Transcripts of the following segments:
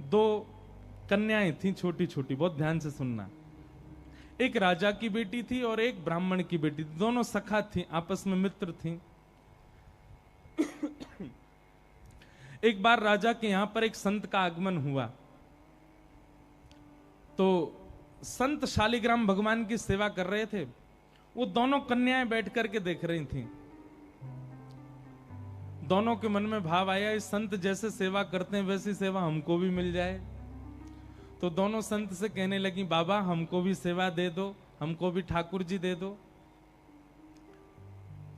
दो कन्याएं थीं छोटी छोटी, बहुत ध्यान से सुनना। एक राजा की बेटी थी और एक ब्राह्मण की बेटी थी, दोनों सखा थीं, आपस में मित्र थीं। एक बार राजा के यहां पर एक संत का आगमन हुआ, तो संत शालिग्राम भगवान की सेवा कर रहे थे। वो दोनों कन्याएं बैठ करके देख रही थीं। दोनों के मन में भाव आया, इस संत जैसे सेवा करते हैं वैसी सेवा हमको भी मिल जाए। तो दोनों संत से कहने लगी, बाबा हमको भी सेवा दे दो, हमको भी ठाकुर जी दे दो।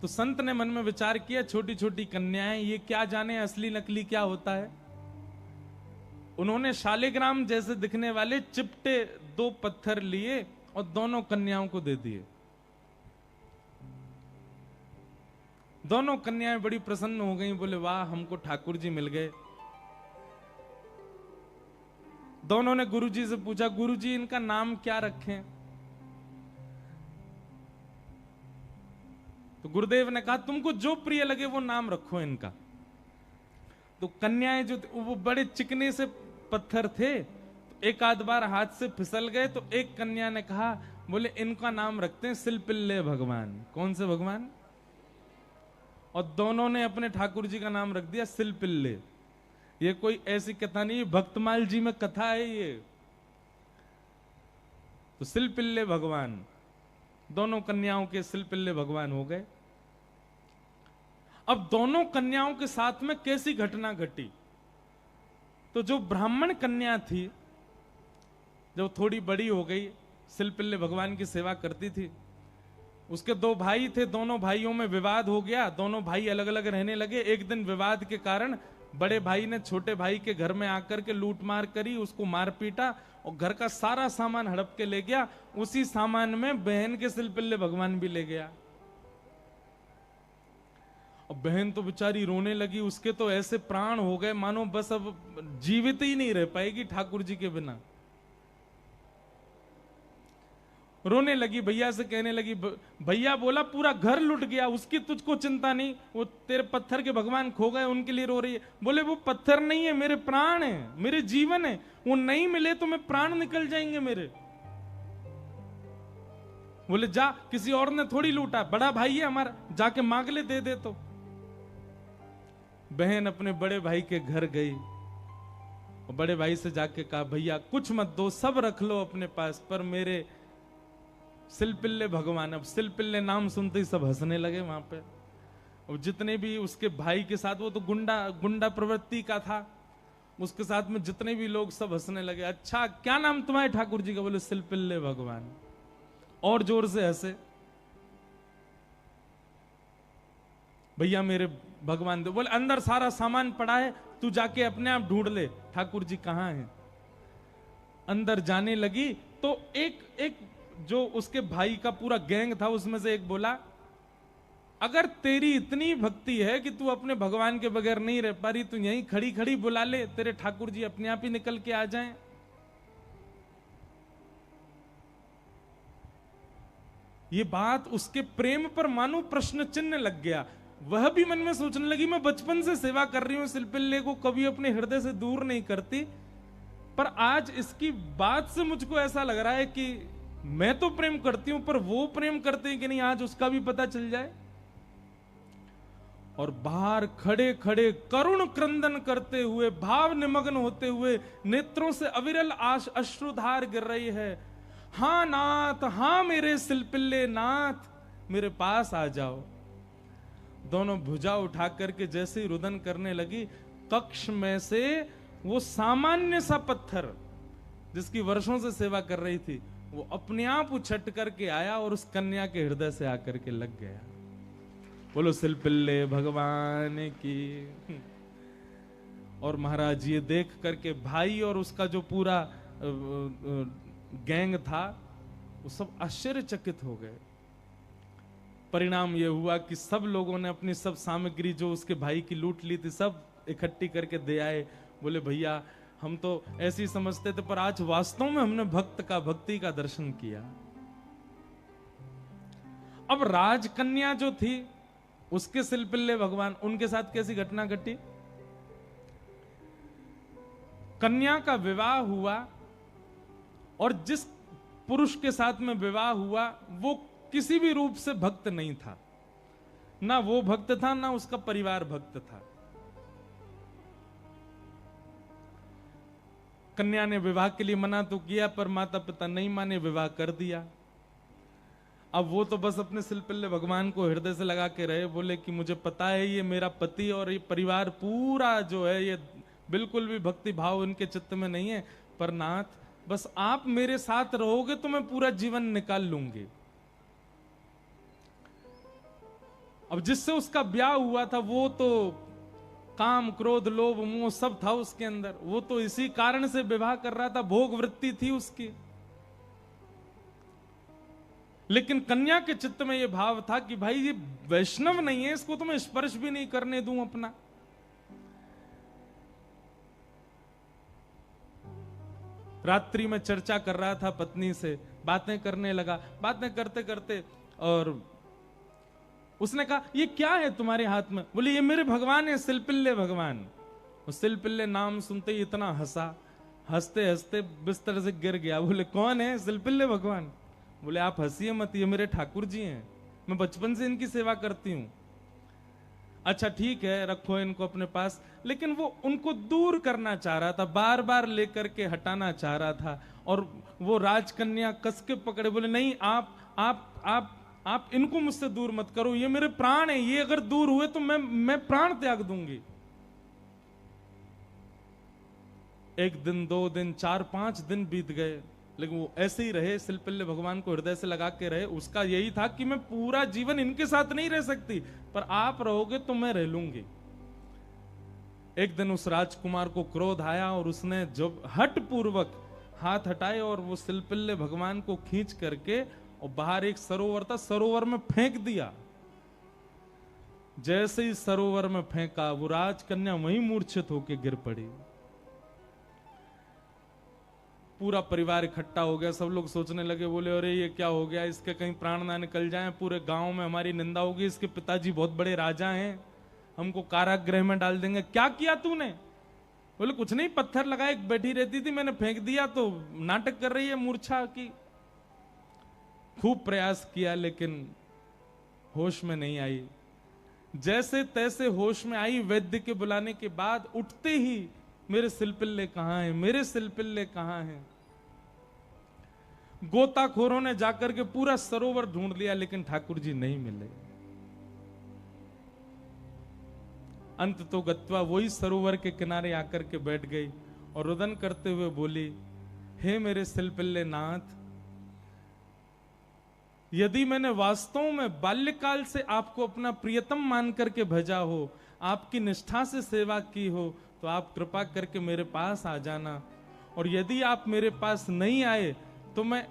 तो संत ने मन में विचार किया, छोटी छोटी कन्याएं, ये क्या जाने असली नकली क्या होता है। उन्होंने शालिग्राम जैसे दिखने वाले चिपटे 2 पत्थर लिए और दोनों कन्याओं को दे दिए। दोनों कन्याएं बड़ी प्रसन्न हो गईं, बोले वाह हमको ठाकुर जी मिल गए। दोनों ने गुरुजी से पूछा, गुरुजी इनका नाम क्या रखें? तो गुरुदेव ने कहा, तुमको जो प्रिय लगे वो नाम रखो इनका। तो कन्याएं जो वो बड़े चिकने से पत्थर थे, तो एक आध बार हाथ से फिसल गए। तो एक कन्या ने कहा, बोले इनका नाम रखते हैं सिलपिल्ले भगवान। कौन से भगवान? और दोनों ने अपने ठाकुर जी का नाम रख दिया सिलपिल्ले। ये कोई ऐसी कथा नहीं, भक्तमाल जी में कथा है ये। तो सिलपिल्ले भगवान, दोनों कन्याओं के सिलपिल्ले भगवान हो गए। अब दोनों कन्याओं के साथ में कैसी घटना घटी? तो जो ब्राह्मण कन्या थी, जब थोड़ी बड़ी हो गई, सिलपिल्ले भगवान की सेवा करती थी, उसके 2 भाई थे, दोनों भाइयों में विवाद हो गया, दोनों भाई अलग अलग रहने लगे। एक दिन विवाद के कारण बड़े भाई ने छोटे भाई के घर में आकर के लूट मार करी, उसको मार पीटा और घर का सारा सामान हड़प के ले गया। उसी सामान में बहन के सिलपिल्ले भगवान भी ले गया। और बहन तो बेचारी रोने लगी, उसके तो ऐसे प्राण हो गए मानो बस अब जीवित ही नहीं रह पाएगी ठाकुर जी के बिना। रोने लगी, भैया से कहने लगी, भैया बोला पूरा घर लुट गया, उसकी तुझको चिंता नहीं, वो तेरे पत्थर के भगवान खो गए उनके लिए रो रही है। बोले वो पत्थर नहीं है, मेरे प्राण है, मेरे जीवन है, वो नहीं मिले तो मैं प्राण निकल जाएंगे मेरे। बोले जा, किसी और ने थोड़ी लूटा, बड़ा भाई है हमारा, जाके मांग ले, दे दे। तो बहन अपने बड़े भाई के घर गई और बड़े भाई से जाके कहा, भैया कुछ मत दो, सब रख लो अपने पास, पर मेरे सिलपिल्ले भगवान। अब सिलपिल्ले नाम सुनते ही सब हंसने लगे वहां पे। और जितने भी उसके भाई के साथ, वो तो गुंडा प्रवृत्ति का था, उसके साथ में जितने भी लोग सब हंसने लगे। अच्छा क्या नाम तुम्हारे ठाकुर जी का? बोले सिलपिल्ले भगवान। और जोर से हंसे। भैया मेरे भगवान दे। बोले अंदर सारा सामान पड़ा है, तू जाके अपने आप ढूंढ ले ठाकुर जी कहां हैं। अंदर जाने लगी तो एक जो उसके भाई का पूरा गैंग था, उसमें से एक बोला, अगर तेरी इतनी भक्ति है कि तू अपने भगवान के बगैर नहीं रह पा रही, तू यहीं खड़ी खड़ी बुला ले, तेरे ठाकुर जी अपने आप ही निकल के आ जाएं। ये बात उसके प्रेम पर मानो प्रश्न चिन्ह लग गया। वह भी मन में सोचने लगी, मैं बचपन से सेवा कर रही हूं, सिलपिल्ले को कभी अपने हृदय से दूर नहीं करती, पर आज इसकी बात से मुझको ऐसा लग रहा है कि मैं तो प्रेम करती हूं, पर वो प्रेम करते हैं कि नहीं, आज उसका भी पता चल जाए। और बाहर खड़े खड़े करुण क्रंदन करते हुए, भाव निमग्न होते हुए, नेत्रों से अविरल अश्रुधार गिर रही है। हां नाथ, हां मेरे सिलपिल्ले नाथ, मेरे पास आ जाओ। दोनों भुजा उठा करके जैसे ही रुदन करने लगी, कक्ष में से वो सामान्य सा पत्थर जिसकी वर्षों से सेवा कर रही थी, वो अपने आप उछट करके आया और उस कन्या के हृदय से आकर के लग गया। बोलो सिलपिल्ले भगवान की। और महाराज ये देख करके भाई और उसका जो पूरा गैंग था, वो सब आश्चर्यचकित हो गए। परिणाम यह हुआ कि सब लोगों ने अपनी सब सामग्री जो उसके भाई की लूट ली थी, सब इकट्ठी करके दे आए। बोले भैया हम तो ऐसे ही समझते थे, पर आज वास्तव में हमने भक्ति का दर्शन किया। अब राजकन्या जो थी, उसके सिलपिल्ले भगवान, उनके साथ कैसी घटना घटी? कन्या का विवाह हुआ और जिस पुरुष के साथ में विवाह हुआ वो किसी भी रूप से भक्त नहीं था, ना वो भक्त था ना उसका परिवार भक्त था। कन्या ने विवाह के लिए मना तो किया पर माता पिता नहीं माने, विवाह कर दिया। अब वो तो बस अपने सिलपिल्ले भगवान को हृदय से लगा के रहे, बोले कि मुझे पता है ये मेरा पति और ये परिवार पूरा जो है ये बिल्कुल भी भक्ति भाव इनके चित्त में नहीं है, पर नाथ बस आप मेरे साथ रहोगे तो मैं पूरा जीवन निकाल लूंगी। अब जिससे उसका ब्याह हुआ था वो तो काम क्रोध लोभ मोह सब था उसके अंदर, वो तो इसी कारण से विवाह कर रहा था, भोग वृत्ति थी उसकी। लेकिन कन्या के चित्त में ये भाव था कि भाई ये वैष्णव नहीं है, इसको तो मैं स्पर्श भी नहीं करने दूं अपना। रात्रि में चर्चा कर रहा था पत्नी से, बातें करने लगा, बातें करते करते और उसने कहा ये क्या है तुम्हारे हाथ में? बोले ये मेरे भगवान है, सिलपिल्ले भगवान। सिलपिल्ले नाम सुनते ही इतना हंसा, हंसते हंसते बिस्तर से गिर गया। बोले कौन है? सिलपिल्ले भगवान। बोले आप हंसिए मत, ये मेरे ठाकुर जी हैं, मैं बचपन से इनकी सेवा करती हूं। अच्छा ठीक है, रखो इनको अपने पास। लेकिन वो उनको दूर करना चाह रहा था, बार बार लेकर के हटाना चाह रहा था। और वो राजकन्या कस के पकड़े, बोले नहीं आप इनको मुझसे दूर मत करो, ये मेरे प्राण है, ये अगर दूर हुए तो मैं प्राण त्याग दूंगी। 1 दिन 2 दिन 4-5 दिन बीत गए, लेकिन वो ऐसे ही रहे, सिलपिल्ले भगवान को हृदय से लगा के रहे। उसका यही था कि मैं पूरा जीवन इनके साथ नहीं रह सकती, पर आप रहोगे तो मैं रह लूंगी। एक दिन उस राजकुमार को क्रोध आया और उसने जब हट पूर्वक हाथ हटाए और वो सिलपिल्ले भगवान को खींच करके और बाहर एक सरोवर था, सरोवर में फेंक दिया। जैसे ही सरोवर में फेंका वो राजकन्या वहीं मूर्छित होकर गिर पड़ी। पूरा परिवार इकट्ठा हो गया, सब लोग सोचने लगे, बोले अरे ये क्या हो गया, इसके कहीं प्राण ना निकल जाएं, पूरे गांव में हमारी निंदा होगी, इसके पिताजी बहुत बड़े राजा हैं, हमको कारागृह में डाल देंगे। क्या किया तूने? बोले कुछ नहीं, पत्थर लगाए, बैठी रहती थी, मैंने फेंक दिया तो नाटक कर रही है मूर्छा की। खूब प्रयास किया लेकिन होश में नहीं आई। जैसे तैसे होश में आई, वैद्य के बुलाने के बाद उठते ही मेरे सिलपिल्ले कहां हैं, मेरे सिलपिल्ले कहां हैं। गोताखोरों ने जाकर के पूरा सरोवर ढूंढ लिया लेकिन ठाकुर जी नहीं मिले। अंत तो गत्वा वही सरोवर के किनारे आकर के बैठ गई और रुदन करते हुए बोली, हे मेरे सिलपिल्ले नाथ, यदि मैंने वास्तव में बाल्यकाल से आपको अपना प्रियतम मान करके भेजा हो, आपकी निष्ठा से सेवा की हो, तो आप कृपा करके मेरे पास आ जाना। और यदि आप मेरे पास नहीं आए तो मैं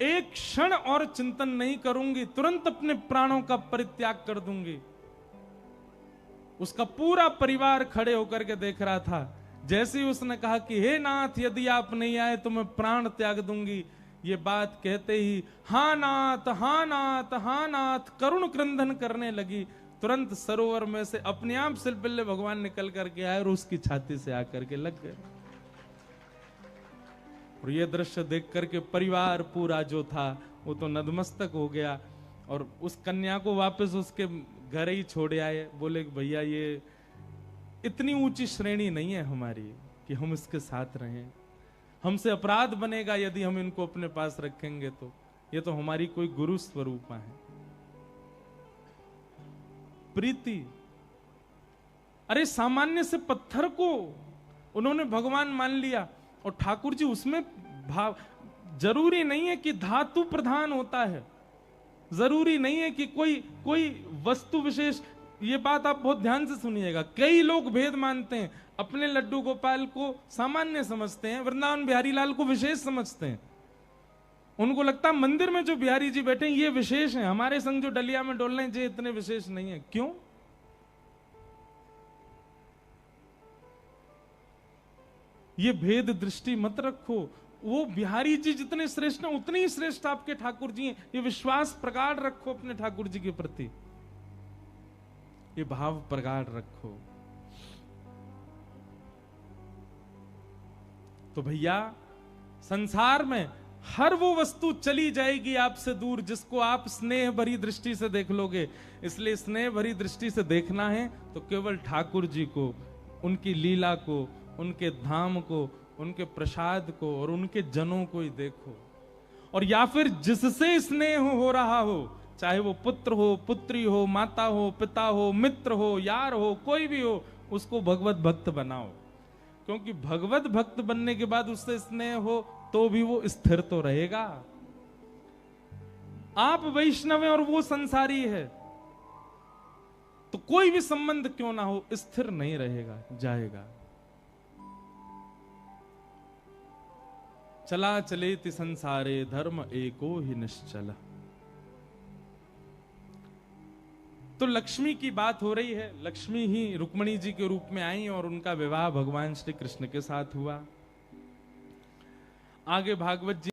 एक क्षण और चिंतन नहीं करूंगी, तुरंत अपने प्राणों का परित्याग कर दूंगी। उसका पूरा परिवार खड़े होकर के देख रहा था। जैसे ही उसने कहा कि हे नाथ, यदि आप नहीं आए तो मैं प्राण त्याग दूंगी, ये बात कहते ही हाँ नाथ, हाँ नाथ, हाँ नाथ करुण क्रंदन करने लगी। तुरंत सरोवर में से अपने आप सिलपिल्ले भगवान निकल करके आए और उसकी छाती से आकर के लग गए। और ये दृश्य देख करके परिवार पूरा जो था वो तो नतमस्तक हो गया और उस कन्या को वापस उसके घर ही छोड़ आए। बोले भैया ये इतनी ऊंची श्रेणी नहीं है हमारी कि हम इसके साथ रहें, हमसे अपराध बनेगा यदि हम इनको अपने पास रखेंगे। तो ये तो हमारी कोई गुरु स्वरूपा है। प्रीति, अरे सामान्य से पत्थर को उन्होंने भगवान मान लिया और ठाकुर जी उसमें भाव। जरूरी नहीं है कि धातु प्रधान होता है, जरूरी नहीं है कि कोई वस्तु विशेष। ये बात आप बहुत ध्यान से सुनिएगा। कई लोग भेद मानते हैं, अपने लड्डू गोपाल को सामान्य समझते हैं, वृंदावन बिहारी लाल को विशेष समझते हैं। उनको लगता है मंदिर में जो बिहारी जी बैठे हैं ये विशेष हैं, हमारे संग जो डलिया में डोल रहे हैं ये इतने विशेष नहीं है। क्यों? ये भेद दृष्टि मत रखो। वो बिहारी जी जितने श्रेष्ठ हैं उतने ही श्रेष्ठ आपके ठाकुर जी हैं। ये विश्वास प्रगाढ़ रखो अपने ठाकुर जी के प्रति, ये भाव प्रगाढ़ रखो। तो भैया संसार में हर वो वस्तु चली जाएगी आपसे दूर जिसको आप स्नेह भरी दृष्टि से देख लोगे। इसलिए स्नेह भरी दृष्टि से देखना है तो केवल ठाकुर जी को, उनकी लीला को, उनके धाम को, उनके प्रसाद को और उनके जनों को ही देखो। और या फिर जिससे स्नेह हो रहा हो, चाहे वो पुत्र हो, पुत्री हो, माता हो, पिता हो, मित्र हो, यार हो, कोई भी हो, उसको भगवत भक्त बनाओ। क्योंकि भगवत भक्त बनने के बाद उससे स्नेह हो तो भी वो स्थिर तो रहेगा। आप वैष्णव हैं और वो संसारी है, तो कोई भी संबंध क्यों ना हो स्थिर नहीं रहेगा, जाएगा। चला चलेति संसारे धर्म एको ही निश्चल। तो लक्ष्मी की बात हो रही है। लक्ष्मी ही रुक्मिणी जी के रूप में आई और उनका विवाह भगवान श्री कृष्ण के साथ हुआ। आगे भागवत जी